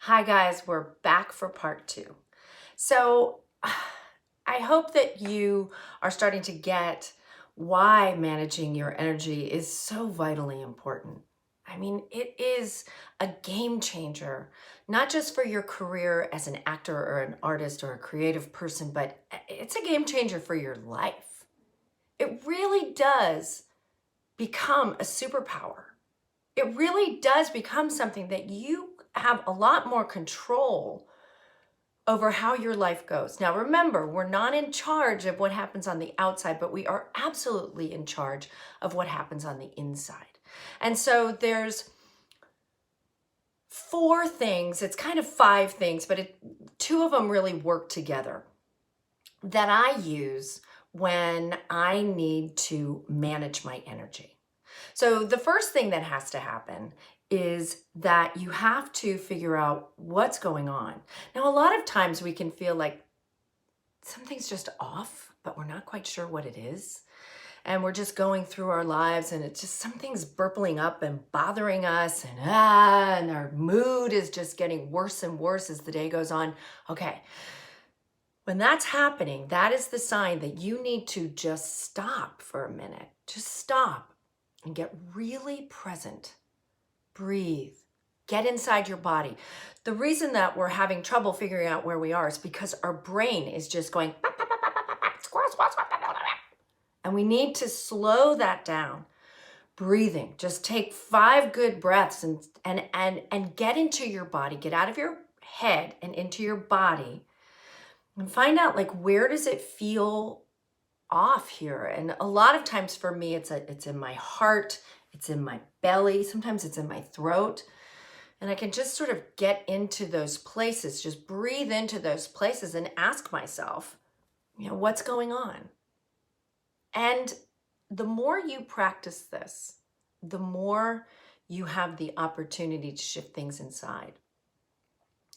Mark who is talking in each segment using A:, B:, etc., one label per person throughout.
A: Hi guys, we're back for part 2. So I hope that you are starting to get why managing your energy is so vitally important. I mean, it is a game changer, not just for your career as an actor or an artist or a creative person, but it's a game changer for your life. It really does become a superpower. It really does become something that you have a lot more control over how your life goes. Now, remember, we're not in charge of what happens on the outside, but we are absolutely in charge of what happens on the inside. And so there's 4 things, it's kind of 5 things, but 2 of them really work together that I use when I need to manage my energy. So the first thing that has to happen is that you have to figure out what's going on. Now, a lot of times we can feel like something's just off, but we're not quite sure what it is. And we're just going through our lives and it's just something's burpling up and bothering us and our mood is just getting worse and worse as the day goes on. Okay. When that's happening, that is the sign that you need to just stop for a minute. Just stop and get really present. Breathe. Get inside your body. The reason that we're having trouble figuring out where we are is because our brain is just going, and we need to slow that down. Breathing. Just take 5 good breaths and get into your body. Get out of your head and into your body and find out, like, where does it feel off here? And a lot of times for me, it's in my heart, it's in my belly, sometimes it's in my throat. And I can just sort of get into those places, just breathe into those places and ask myself, what's going on? And the more you practice this, the more you have the opportunity to shift things inside.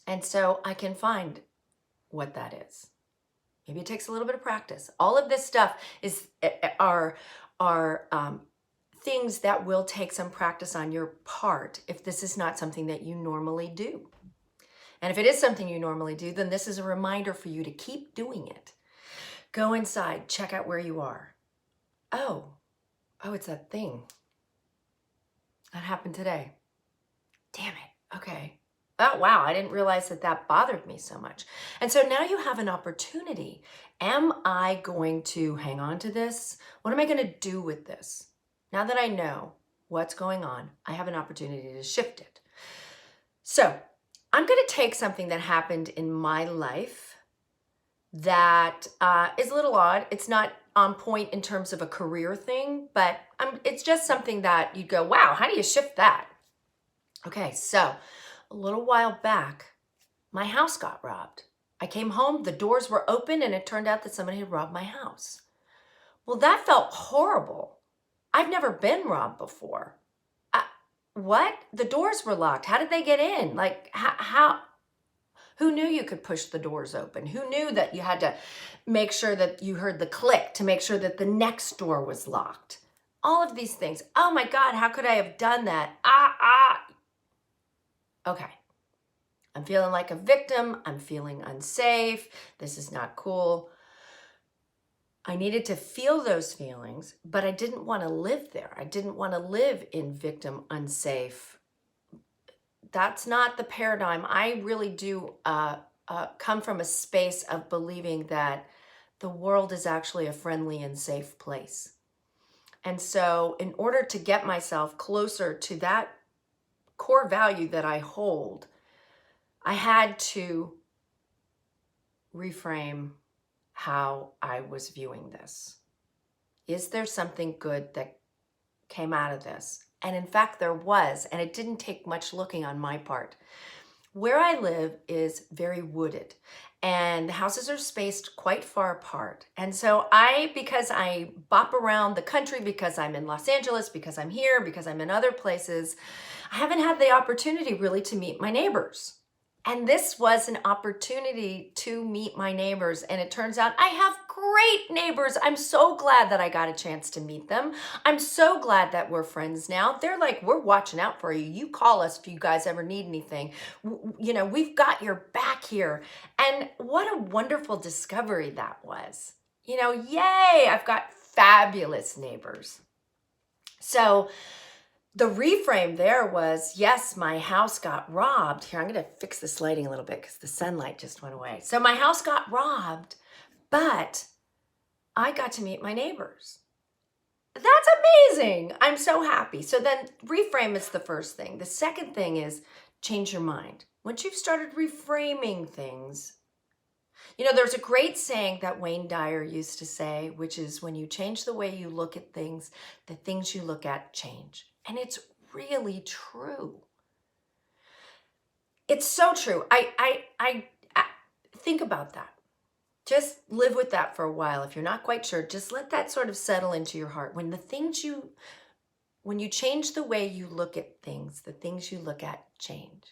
A: And so I can find what that is. Maybe it takes a little bit of practice. All of this stuff are things that will take some practice on your part if this is not something that you normally do. And if it is something you normally do, then this is a reminder for you to keep doing it. Go inside, check out where you are. Oh, it's that thing. That happened today. Damn it. Okay. Oh, wow, I didn't realize that bothered me so much. And so now you have an opportunity. Am I going to hang on to this? What am I going to do with this? Now that I know what's going on, I have an opportunity to shift it. So I'm going to take something that happened in my life that is a little odd. It's not on point in terms of a career thing, but it's just something that you'd go, wow, how do you shift that? Okay, so a little while back, my house got robbed. I came home, the doors were open, and it turned out that somebody had robbed my house. Well, that felt horrible. I've never been robbed before. What? The doors were locked. How did they get in? Like, how? Who knew you could push the doors open? Who knew that you had to make sure that you heard the click to make sure that the next door was locked? All of these things. Oh my God, how could I have done that? Okay. I'm feeling like a victim. I'm feeling unsafe. This is not cool. I needed to feel those feelings, but I didn't want to live there. I didn't want to live in victim, unsafe. That's not the paradigm. I really do come from a space of believing that the world is actually a friendly and safe place. And so in order to get myself closer to that core value that I hold, I had to reframe how I was viewing this. Is there something good that came out of this? And in fact, there was, and it didn't take much looking on my part. Where I live is very wooded, and the houses are spaced quite far apart. And so because I bop around the country, because I'm in Los Angeles, because I'm here, because I'm in other places, I haven't had the opportunity really to meet my neighbors. And this was an opportunity to meet my neighbors. And it turns out I have great neighbors. I'm so glad that I got a chance to meet them. I'm so glad that we're friends now. They're like, we're watching out for you. You call us if you guys ever need anything. You know, we've got your back here. And what a wonderful discovery that was. You know, yay, I've got fabulous neighbors. So the reframe there was, yes, my house got robbed. Here, I'm going to fix this lighting a little bit because the sunlight just went away. So my house got robbed, but I got to meet my neighbors. That's amazing. I'm so happy. So then reframe is the first thing. The second thing is change your mind. Once you've started reframing things, you know, there's a great saying that Wayne Dyer used to say, which is when you change the way you look at things, the things you look at change. And it's really true. It's so true. I think about that. Just live with that for a while. If you're not quite sure, just let that sort of settle into your heart. When you change the way you look at things, the things you look at change.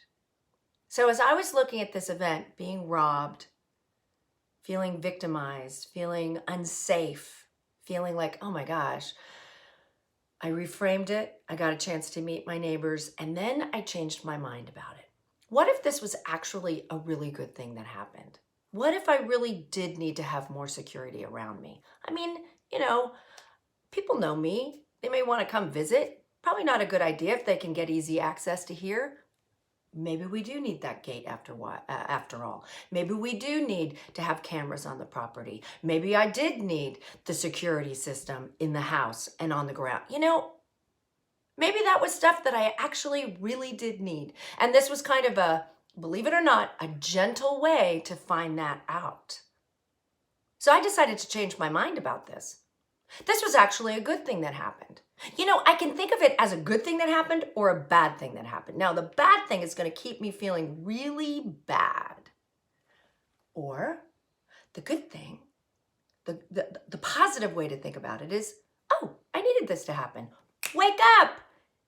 A: So as I was looking at this event, being robbed, feeling victimized, feeling unsafe, feeling like, oh my gosh, I reframed it. I got a chance to meet my neighbors, and then I changed my mind about it. What if this was actually a really good thing that happened? What if I really did need to have more security around me? I mean, you know, people know me. They may want to come visit. Probably not a good idea if they can get easy access to here. Maybe we do need that gate after all. Maybe we do need to have cameras on the property. Maybe I did need the security system in the house and on the ground. You know, maybe that was stuff that I actually really did need. And this was kind of a, believe it or not, a gentle way to find that out. So I decided to change my mind about this. This was actually a good thing that happened. You know, I can think of it as a good thing that happened or a bad thing that happened. Now, the bad thing is going to keep me feeling really bad. Or the good thing, the positive way to think about it is, oh, I needed this to happen. Wake up!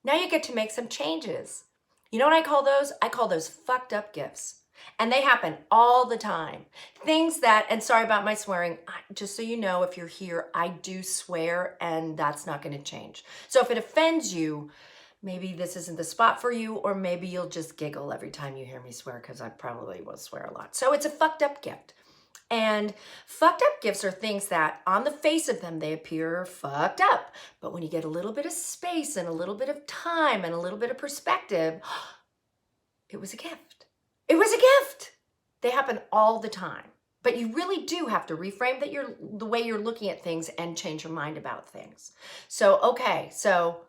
A: Now you get to make some changes. You know what I call those? I call those fucked up gifts. And they happen all the time. Things that, and sorry about my swearing, just so you know, if you're here, I do swear and that's not going to change. So if it offends you, maybe this isn't the spot for you, or maybe you'll just giggle every time you hear me swear because I probably will swear a lot. So it's a fucked up gift. And fucked up gifts are things that on the face of them, they appear fucked up. But when you get a little bit of space and a little bit of time and a little bit of perspective, it was a gift. It was a gift. They happen all the time. But you really do have to reframe the way you're looking at things and change your mind about things. So, okay, so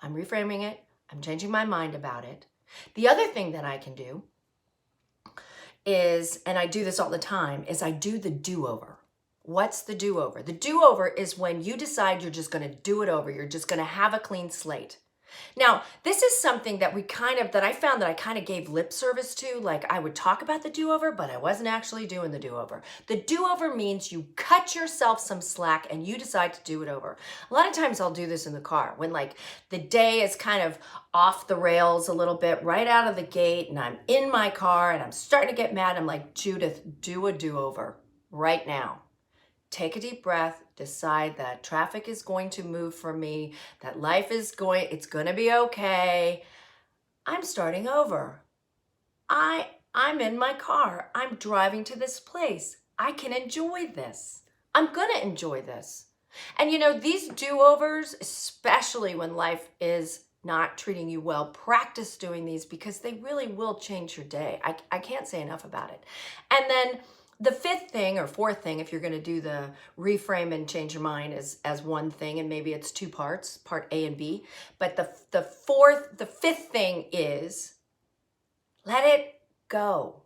A: I'm reframing it. I'm changing my mind about it. The other thing that I can do is, and I do this all the time, is I do the do-over. What's the do-over? The do-over is when you decide you're just going to do it over. You're just going to have a clean slate. Now, this is something that I found that I kind of gave lip service to. Like I would talk about the do-over, but I wasn't actually doing the do-over. The do-over means you cut yourself some slack and you decide to do it over. A lot of times I'll do this in the car when like the day is kind of off the rails a little bit right out of the gate and I'm in my car and I'm starting to get mad. I'm like, Judith, do a do-over right now. Take a deep breath, decide that traffic is going to move for me, that it's going to be okay. I'm starting over. I'm in my car. I'm driving to this place. I can enjoy this. I'm going to enjoy this. And you know, these do-overs, especially when life is not treating you well, practice doing these because they really will change your day. I can't say enough about it. And then the fifth thing or fourth thing, if you're going to do the reframe and change your mind as one thing, and maybe it's two parts, part A and B. But the fifth thing is let it go.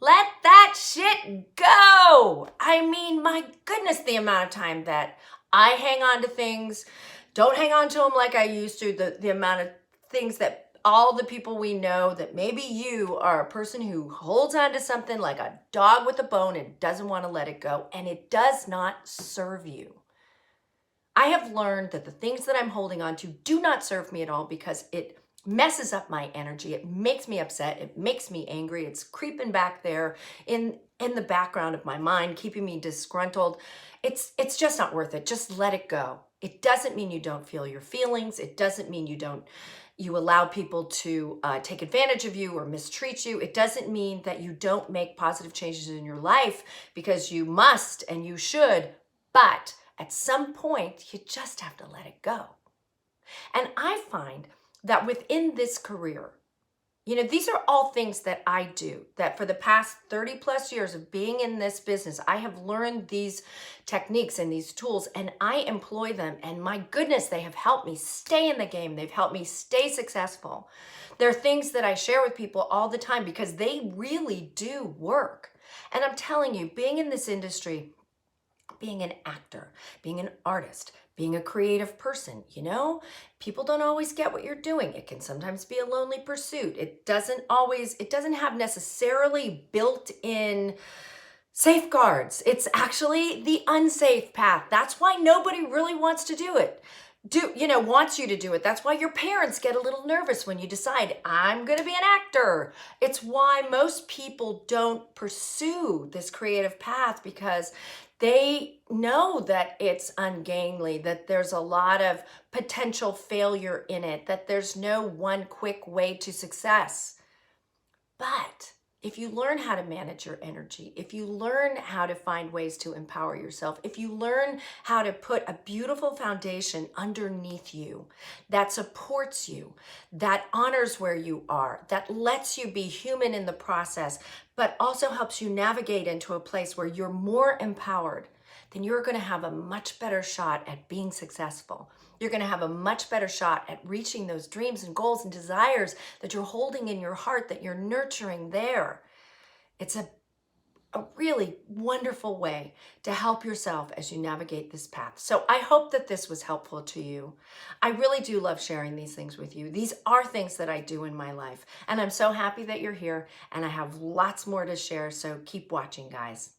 A: Let that shit go. I mean, my goodness, the amount of time that I hang on to things, don't hang on to them like I used to, the amount of things that all the people we know, that maybe you are a person who holds on to something like a dog with a bone and doesn't want to let it go, and it does not serve you. I have learned that the things that I'm holding on to do not serve me at all because it messes up my energy. It makes me upset. It makes me angry. It's creeping back there in the background of my mind, keeping me disgruntled. It's just not worth it. Just let it go. It doesn't mean you don't feel your feelings. It doesn't mean you allow people to take advantage of you or mistreat you. It doesn't mean that you don't make positive changes in your life, because you must and you should, but at some point you just have to let it go. And I find that within this career, these are all things that I do, that for the past 30 plus years of being in this business, I have learned these techniques and these tools, and I employ them. And my goodness, they have helped me stay in the game. They've helped me stay successful. They're things that I share with people all the time because they really do work. And I'm telling you, being in this industry, being an actor, being an artist, being a creative person, people don't always get what you're doing. It can sometimes be a lonely pursuit. It doesn't have necessarily built-in safeguards. It's actually the unsafe path. That's why nobody really wants to do it. Wants you to do it. That's why your parents get a little nervous when you decide, I'm going to be an actor. It's why most people don't pursue this creative path, because they know that it's ungainly, that there's a lot of potential failure in it, that there's no one quick way to success. But if you learn how to manage your energy, if you learn how to find ways to empower yourself, if you learn how to put a beautiful foundation underneath you that supports you, that honors where you are, that lets you be human in the process, but also helps you navigate into a place where you're more empowered, then you're going to have a much better shot at being successful. You're going to have a much better shot at reaching those dreams and goals and desires that you're holding in your heart, that you're nurturing there. It's a really wonderful way to help yourself as you navigate this path. So I hope that this was helpful to you. I really do love sharing these things with you. These are things that I do in my life. And I'm so happy that you're here, and I have lots more to share. So keep watching, guys.